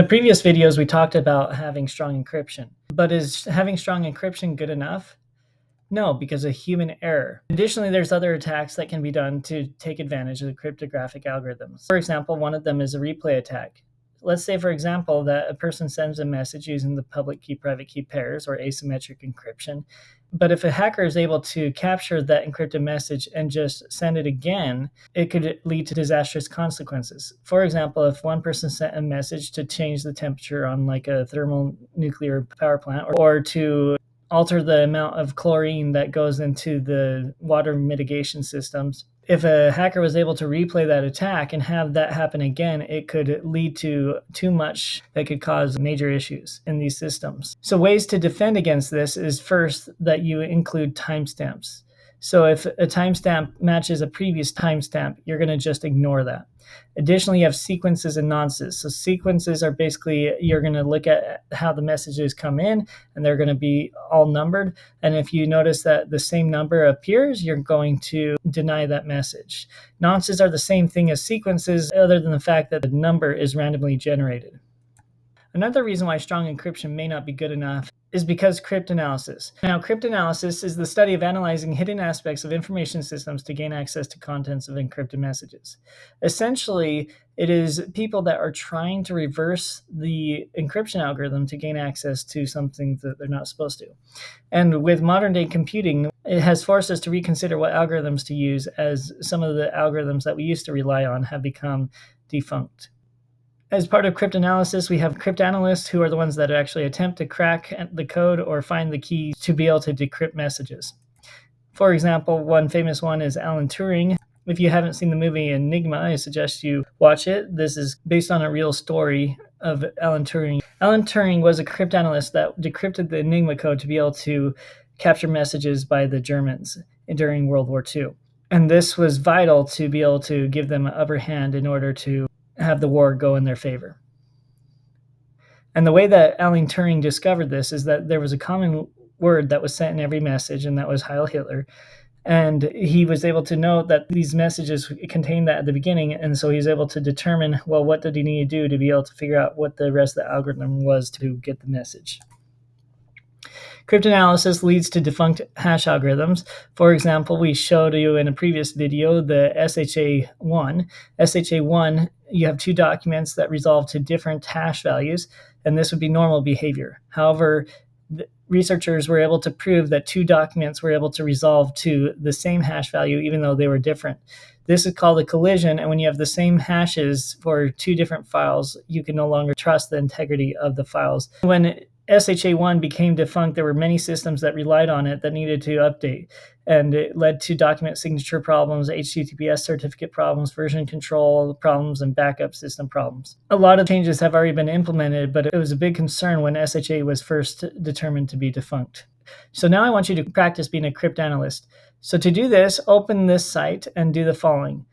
the previous videos, we talked about having strong encryption. But is having strong encryption good enough? No, because of human error. Additionally, there's other attacks that can be done to take advantage of the cryptographic algorithms. For example, one of them is a replay attack. Let's say, for example, that a person sends a message using the public key private key pairs or asymmetric encryption. But if a hacker is able to capture that encrypted message and just send it again, it could lead to disastrous consequences. For example, if one person sent a message to change the temperature on like a thermonuclear power plant or to alter the amount of chlorine that goes into the water mitigation systems. If a hacker was able to replay that attack and have that happen again, it could lead to too much that could cause major issues in these systems. So ways to defend against this is first that you include timestamps. So if a timestamp matches a previous timestamp, you're going to just ignore that. Additionally, you have sequences and nonces. So sequences are basically, you're going to look at how the messages come in, and they're going to be all numbered. And if you notice that the same number appears, you're going to deny that message. Nonces are the same thing as sequences, other than the fact that the number is randomly generated. Another reason why strong encryption may not be good enough is because cryptanalysis. Now, cryptanalysis is the study of analyzing hidden aspects of information systems to gain access to contents of encrypted messages. Essentially, it is people that are trying to reverse the encryption algorithm to gain access to something that they're not supposed to. And with modern day computing, it has forced us to reconsider what algorithms to use, as some of the algorithms that we used to rely on have become defunct. As part of cryptanalysis, we have cryptanalysts, who are the ones that actually attempt to crack the code or find the key to be able to decrypt messages. For example, one famous one is Alan Turing. If you haven't seen the movie Enigma, I suggest you watch it. This is based on a real story of Alan Turing. Alan Turing was a cryptanalyst that decrypted the Enigma code to be able to capture messages by the Germans during World War II. And this was vital to be able to give them an upper hand in order to have the war go in their favor. And the way that Alan Turing discovered this is that there was a common word that was sent in every message, and that was Heil Hitler. And he was able to know that these messages contained that at the beginning, and so he was able to determine, well, what did he need to do to be able to figure out what the rest of the algorithm was to get the message. Cryptanalysis leads to defunct hash algorithms. For example, we showed you in a previous video the SHA-1. SHA-1, you have two documents that resolve to different hash values, and this would be normal behavior. However, researchers were able to prove that two documents were able to resolve to the same hash value even though they were different. This is called a collision, and when you have the same hashes for two different files, you can no longer trust the integrity of the files. When SHA-1 became defunct, there were many systems that relied on it that needed to update, and it led to document signature problems, HTTPS certificate problems, version control problems, and backup system problems. A lot of changes have already been implemented, but it was a big concern when SHA was first determined to be defunct. So now I want you to practice being a cryptanalyst. So to do this, open this site and do the following.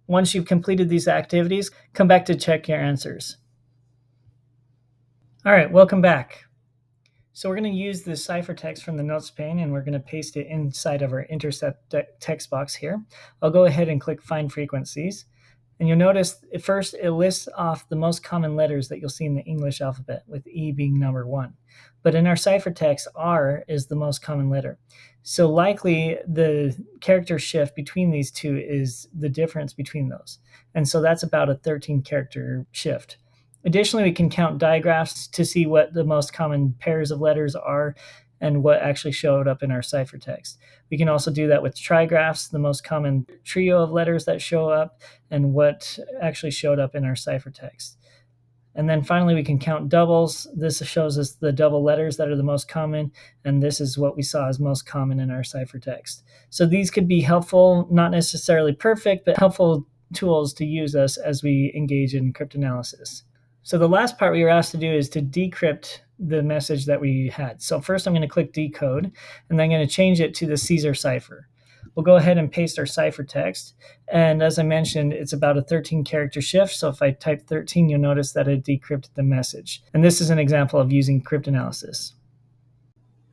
Once you've completed these activities, come back to check your answers. All right, welcome back. So we're going to use the ciphertext from the notes pane, and we're going to paste it inside of our intercept text box here. I'll go ahead and click Find Frequencies. And you'll notice at first it lists off the most common letters that you'll see in the English alphabet, with E being number 1. But in our ciphertext, R is the most common letter. So likely the character shift between these two is the difference between those. And so that's about a 13-character shift. Additionally, we can count digraphs to see what the most common pairs of letters are and what actually showed up in our ciphertext. We can also do that with trigraphs, the most common trio of letters that show up, and what actually showed up in our ciphertext. And then finally, we can count doubles. This shows us the double letters that are the most common, and this is what we saw as most common in our ciphertext. So these could be helpful, not necessarily perfect, but helpful tools to use us as we engage in cryptanalysis. So the last part we were asked to do is to decrypt the message that we had. So first I'm going to click decode, and then I'm going to change it to the Caesar cipher. We'll go ahead and paste our ciphertext. And as I mentioned, it's about a 13-character shift. So if I type 13, you'll notice that it decrypted the message. And this is an example of using cryptanalysis.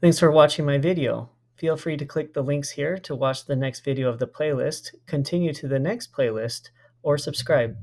Thanks for watching my video. Feel free to click the links here to watch the next video of the playlist, continue to the next playlist, or subscribe.